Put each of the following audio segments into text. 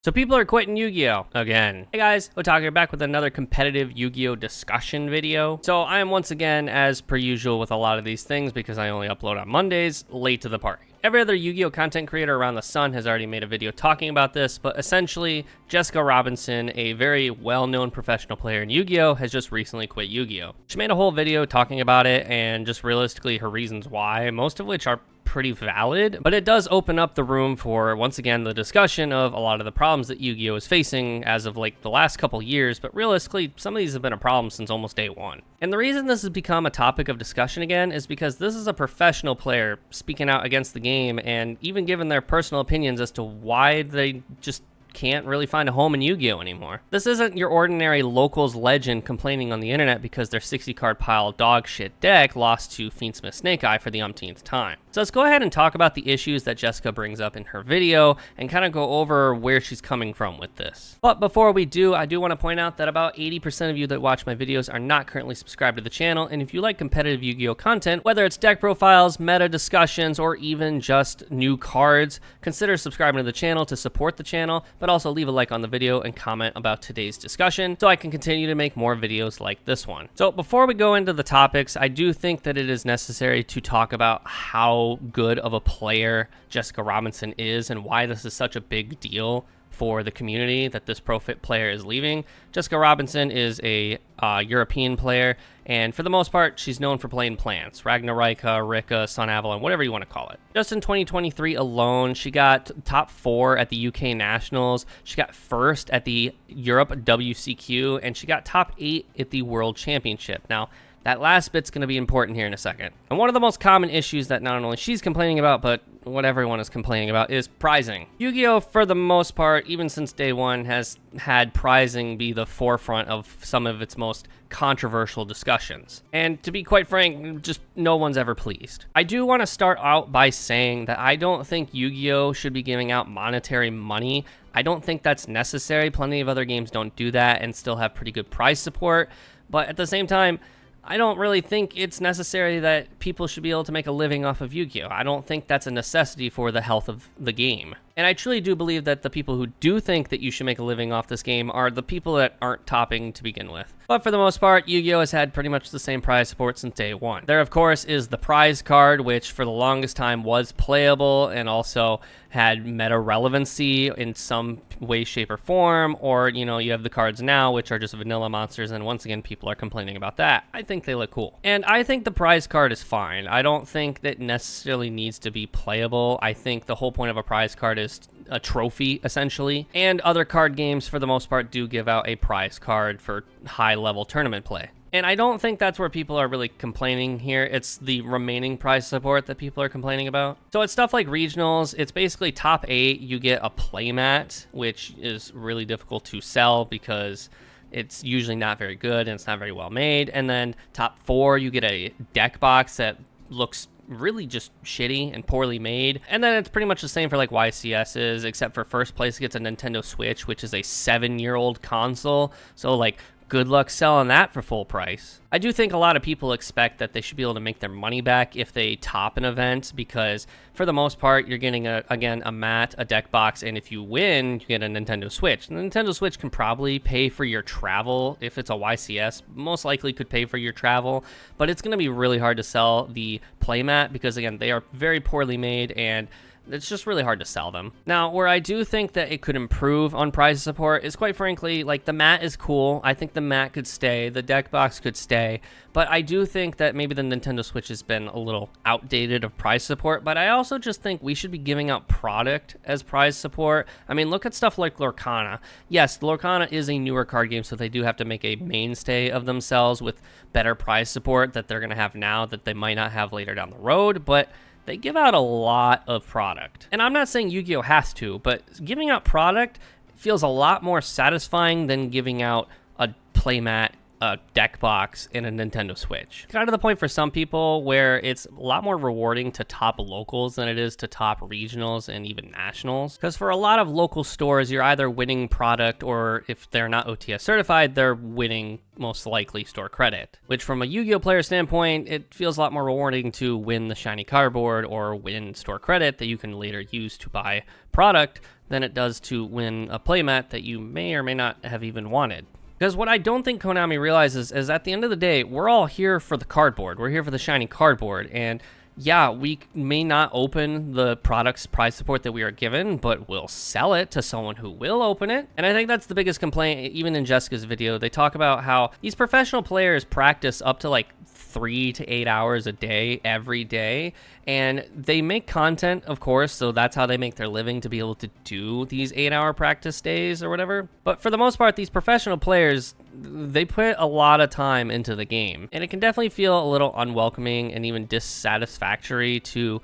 So people are quitting Yu-Gi-Oh! Again. Hey guys, Otaku back with another competitive Yu-Gi-Oh! Discussion video. So I am once again, as per usual with a lot of these things, because I only upload on Mondays, late to the party. Every other Yu-Gi-Oh! Content creator around the sun has already made a video talking about this, but essentially, Jessica Robinson, a very well-known professional player in Yu-Gi-Oh!, has just recently quit Yu-Gi-Oh! She made a whole video talking about it and just realistically her reasons why, most of which are pretty valid, but it does open up the room for, once again, the discussion of a lot of the problems that Yu-Gi-Oh! Is facing as of like the last couple years, but realistically, some of these have been a problem since almost day one. And the reason this has become a topic of discussion again is because this is a professional player speaking out against the game and even giving their personal opinions as to why they just can't really find a home in Yu-Gi-Oh! Anymore. This isn't your ordinary locals legend complaining on the internet because their 60 card pile dog shit deck lost to Fiendsmith Snake Eye for the umpteenth time. So let's go ahead and talk about the issues that Jessica brings up in her video and kind of go over where she's coming from with this. But before we do, I do want to point out that about 80% of you that watch my videos are not currently subscribed to the channel, and if you like competitive Yu-Gi-Oh! Content, whether it's deck profiles, meta discussions, or even just new cards, consider subscribing to the channel to support the channel, but also leave a like on the video and comment about today's discussion so I can continue to make more videos like this one. So before we go into the topics, I do think that it is necessary to talk about how good of a player Jessica Robinson is and why this is such a big deal for the community that this Pro-Fit player is leaving. Jessica Robinson is a European player, and for the most part, she's known for playing plants. Ragnarika, Rika, Sun Avalon, whatever you want to call it. Just in 2023 alone, she got top 4 at the UK Nationals, she got first at the Europe WCQ, and she got top 8 at the World Championship. Now, that last bit's going to be important here in a second. And one of the most common issues that not only she's complaining about, but what everyone is complaining about is prizing. Yu-Gi-Oh! For the most part, even since day one, has had prizing be the forefront of some of its most controversial discussions. And to be quite frank, just no one's ever pleased. I do want to start out by saying that I don't think Yu-Gi-Oh! Should be giving out monetary money. I don't think that's necessary. Plenty of other games don't do that and still have pretty good prize support. But at the same time, I don't really think it's necessary that people should be able to make a living off of Yu-Gi-Oh! I don't think that's a necessity for the health of the game. And I truly do believe that the people who do think that you should make a living off this game are the people that aren't topping to begin with. But for the most part, Yu-Gi-Oh! Has had pretty much the same prize support since day one. There, of course, is the prize card, which for the longest time was playable and also had meta relevancy in some way, shape, or form. Or, you know, you have the cards now, which are just vanilla monsters, and once again, people are complaining about that. I think they look cool. And I think the prize card is fine. I don't think that necessarily needs to be playable. I think the whole point of a prize card is a trophy, essentially. And other card games, for the most part, do give out a prize card for high-level tournament play. And I don't think that's where people are really complaining here. It's the remaining prize support that people are complaining about. So it's stuff like regionals. It's basically top 8, you get a playmat, which is really difficult to sell because it's usually not very good and it's not very well made. And then top 4, you get a deck box that looks really just shitty and poorly made. And then it's pretty much the same for like YCSs, except for first place gets a Nintendo Switch, which is a 7-year-old console. So like, good luck selling that for full price. I do think a lot of people expect that they should be able to make their money back if they top an event, because for the most part, you're getting, again, a mat, a deck box, and if you win, you get a Nintendo Switch. The Nintendo Switch can probably pay for your travel. If it's a YCS, most likely could pay for your travel, but it's going to be really hard to sell the playmat because, again, they are very poorly made and it's just really hard to sell them. Now, where I do think that it could improve on prize support is, quite frankly, like, the mat is cool. I think the mat could stay, the deck box could stay, but I do think that maybe the Nintendo Switch has been a little outdated of prize support, but I also just think we should be giving out product as prize support. I mean, look at stuff like Lorcana. Yes, Lorcana is a newer card game, so they do have to make a mainstay of themselves with better prize support that they're going to have now that they might not have later down the road, but they give out a lot of product. And I'm not saying Yu-Gi-Oh! Has to, but giving out product feels a lot more satisfying than giving out a playmat a deck box and a Nintendo Switch. Kind of to the point for some people where it's a lot more rewarding to top locals than it is to top regionals and even nationals. Because for a lot of local stores, you're either winning product, or if they're not OTS certified, they're winning most likely store credit. Which from a Yu-Gi-Oh player standpoint, it feels a lot more rewarding to win the shiny cardboard or win store credit that you can later use to buy product than it does to win a playmat that you may or may not have even wanted. Because what I don't think Konami realizes is at the end of the day, we're all here for the cardboard. We're here for the shiny cardboard. And yeah, we may not open the product's prize support that we are given, but we'll sell it to someone who will open it. And I think that's the biggest complaint. Even in Jessica's video, they talk about how these professional players practice up to like 3 to 8 hours a day, every day. And they make content, of course, so that's how they make their living, to be able to do these 8-hour practice days or whatever. But for the most part, these professional players, they put a lot of time into the game. And it can definitely feel a little unwelcoming and even dissatisfactory to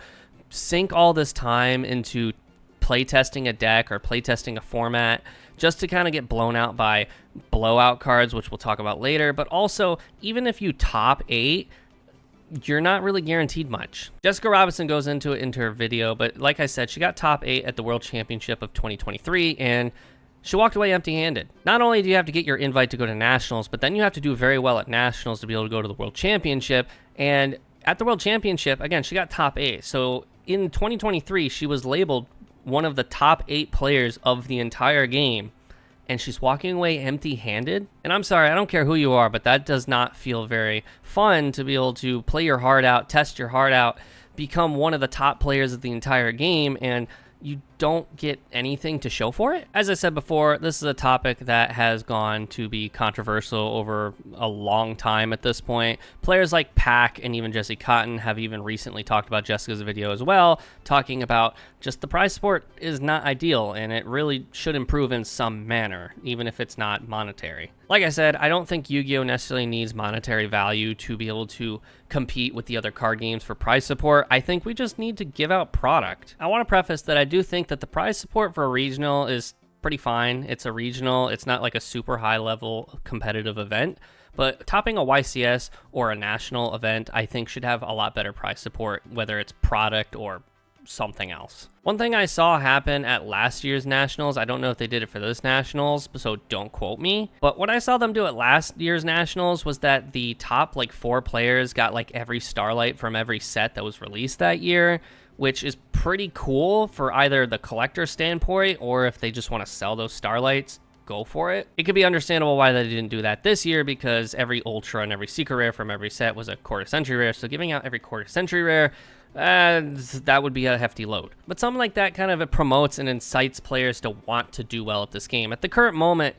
sink all this time into playtesting a deck or playtesting a format just to kind of get blown out by blowout cards, which we'll talk about later. But also, even if you top 8, you're not really guaranteed much. Jessica Robinson goes into it into her video, but like I said, she got top 8 at the World Championship of 2023, and she walked away empty-handed. Not only do you have to get your invite to go to Nationals, but then you have to do very well at Nationals to be able to go to the World Championship. And at the World Championship, again, she got top 8. So in 2023, she was labeled one of the top 8 players of the entire game, and she's walking away empty-handed. And I'm sorry, I don't care who you are, but that does not feel very fun to be able to play your heart out, test your heart out, become one of the top players of the entire game, and you don't get anything to show for it. As I said before, this is a topic that has gone to be controversial over a long time at this point. Players like Pac and even Jesse Cotton have even recently talked about Jessica's video as well, talking about just the prize support is not ideal and it really should improve in some manner, even if it's not monetary. Like I said, I don't think Yu-Gi-Oh! Necessarily needs monetary value to be able to compete with the other card games for prize support. I think we just need to give out product. I want to preface that I do think that the prize support for a regional is pretty fine. It's a regional. It's not like a super high level competitive event, but topping a YCS or a national event, I think should have a lot better prize support, whether it's product or something else. One thing I saw happen at last year's Nationals, I don't know if they did it for this Nationals, so don't quote me, but what I saw them do at last year's Nationals was that the top like 4 players got like every Starlight from every set that was released that year, which is pretty cool for either the collector standpoint or if they just want to sell those Starlights, go for it. It could be understandable why they didn't do that this year, because every Ultra and every Secret Rare from every set was a quarter century rare, so giving out every quarter century rare, that would be a hefty load. But something like that kind of promotes and incites players to want to do well at this game. At the current moment,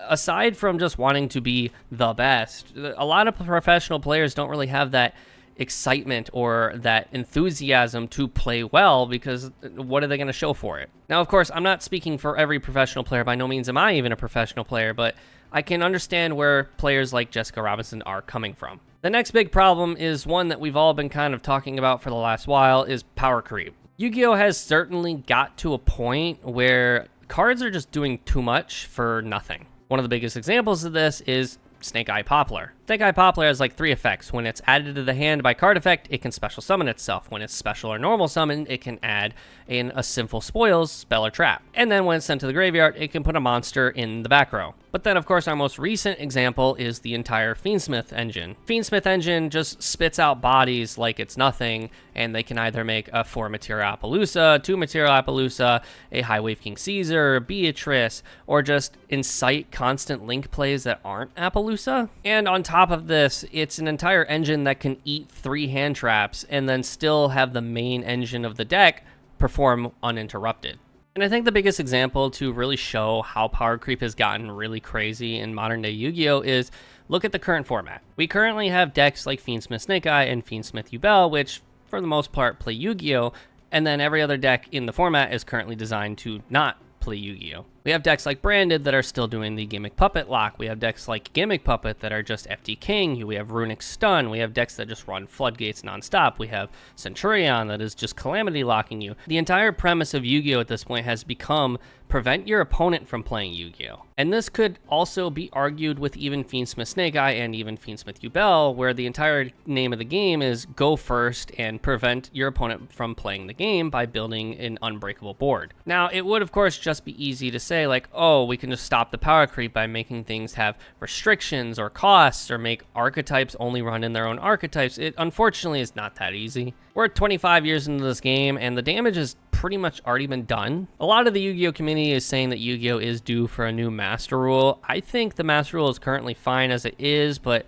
aside from just wanting to be the best, a lot of professional players don't really have that excitement or that enthusiasm to play well, because what are they going to show for it? Now, of course, I'm not speaking for every professional player. By no means am I even a professional player, but I can understand where players like Jessica Robinson are coming from. The next big problem is one that we've all been kind of talking about for the last while, is power creep. Yu-Gi-Oh! Has certainly got to a point where cards are just doing too much for nothing. One of the biggest examples of this is Snake Eye Poplar. Snake Eye Poplar has like 3 effects. When it's added to the hand by card effect, it can special summon itself. When it's special or normal summoned, it can add in a Sinful Spoils spell or trap. And then when it's sent to the graveyard, it can put a monster in the back row. But then, of course, our most recent example is the entire Fiendsmith engine. Fiendsmith engine just spits out bodies like it's nothing, and they can either make a 4 Material Appaloosa, 2 Material Appaloosa, a High Wave King Caesar, Beatrice, or just incite constant link plays that aren't Appaloosa. And on top of this, it's an entire engine that can eat 3 hand traps and then still have the main engine of the deck perform uninterrupted. And I think the biggest example to really show how power creep has gotten really crazy in modern day Yu-Gi-Oh! Is look at the current format. We currently have decks like Fiendsmith Snake Eye and Fiendsmith Yubel, which for the most part play Yu-Gi-Oh! And then every other deck in the format is currently designed to not play Yu-Gi-Oh! We have decks like Branded that are still doing the Gimmick Puppet lock. We have decks like Gimmick Puppet that are just FD King. We have Runic Stun. We have decks that just run Floodgates nonstop. We have Centurion that is just Calamity locking you. The entire premise of Yu-Gi-Oh! At this point has become prevent your opponent from playing Yu-Gi-Oh! And this could also be argued with even Fiendsmith Snake Eye and even Fiendsmith Yubel, where the entire name of the game is go first and prevent your opponent from playing the game by building an unbreakable board. Now, it would of course just be easy to say like, oh, we can just stop the power creep by making things have restrictions or costs or make archetypes only run in their own archetypes. It unfortunately is not that easy. We're 25 years into this game and the damage has pretty much already been done. A lot of the Yu-Gi-Oh! Community is saying that Yu-Gi-Oh! Is due for a new Master Rule. I think the Master Rule is currently fine as it is, but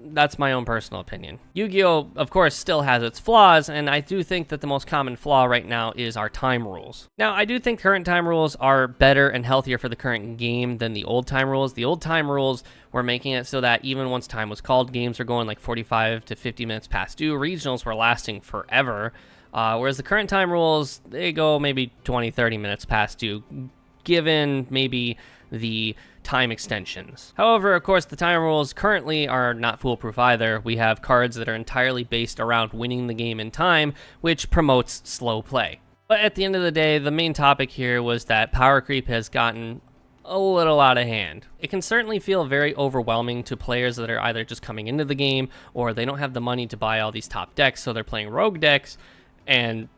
that's my own personal opinion. Yu-Gi-Oh! Of course still has its flaws, and I do think that the most common flaw right now is our time rules. Now, I do think current time rules are better and healthier for the current game than the old time rules. The old time rules were making it so that even once time was called, games were going like 45 to 50 minutes past due. Regionals were lasting forever. Whereas the current time rules, they go maybe 20, 30 minutes past due, given maybe the time extensions. However, of course, the time rules currently are not foolproof either. We have cards that are entirely based around winning the game in time, which promotes slow play. But at the end of the day, the main topic here was that power creep has gotten a little out of hand. It can certainly feel very overwhelming to players that are either just coming into the game or they don't have the money to buy all these top decks, so they're playing rogue decks, and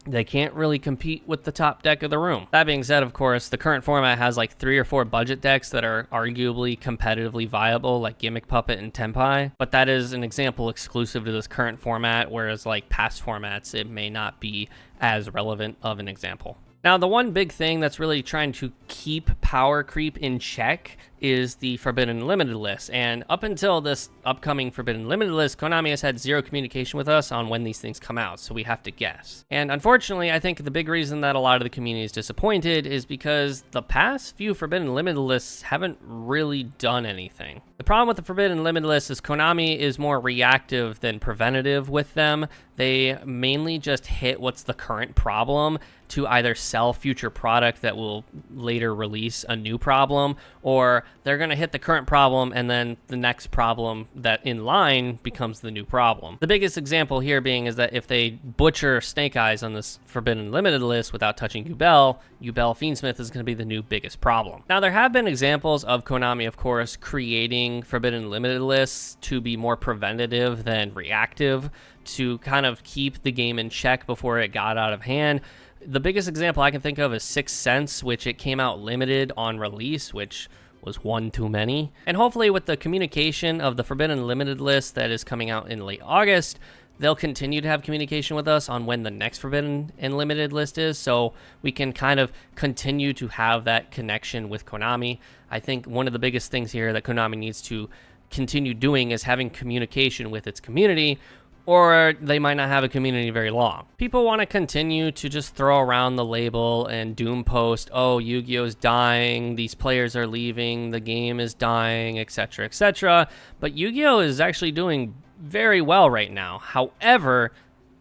they can't really compete with the top deck of the room. That being said, of course, the current format has like 3 or 4 budget decks that are arguably competitively viable, like Gimmick Puppet and Tenpai, but that is an example exclusive to this current format, whereas like past formats, it may not be as relevant of an example. Now, the one big thing that's really trying to keep power creep in check is the Forbidden Limited list. And up until this upcoming Forbidden Limited list, Konami has had zero communication with us on when these things come out, so we have to guess. And unfortunately, I think the big reason that a lot of the community is disappointed is because the past few Forbidden Limited lists haven't really done anything. The problem with the Forbidden Limited list is Konami is more reactive than preventative with them. They mainly just hit what's the current problem to either sell future product that will later release a new problem, or they're going to hit the current problem and then the next problem that in line becomes the new problem. The biggest example here being is that if they butcher Snake Eyes on this Forbidden Limited list without touching Yubel, Yubel Fiendsmith is going to be the new biggest problem. Now, there have been examples of Konami, of course, creating Forbidden Limited lists to be more preventative than reactive, to kind of keep the game in check before it got out of hand. The biggest example I can think of is 6th Sense, which it came out limited on release, which was one too many. And hopefully with the communication of the Forbidden Limited list that is coming out in late August, they'll continue to have communication with us on when the next Forbidden and Limited list is, so we can kind of continue to have that connection with Konami. I think one of the biggest things here that Konami needs to continue doing is having communication with its community, or they might not have a community very long. People want to continue to just throw around the label and doom post, oh, Yu-Gi-Oh's dying, these players are leaving, the game is dying, etc., etc. But Yu-Gi-Oh is actually doing very well right now. However,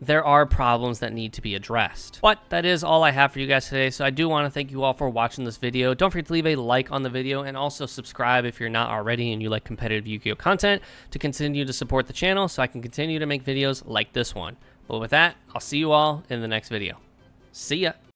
there are problems that need to be addressed. But that is all I have for you guys today, so I do want to thank you all for watching this video. Don't forget to leave a like on the video and also subscribe if you're not already and you like competitive Yu-Gi-Oh content to continue to support the channel so I can continue to make videos like this one. But with that, I'll see you all in the next video. See ya!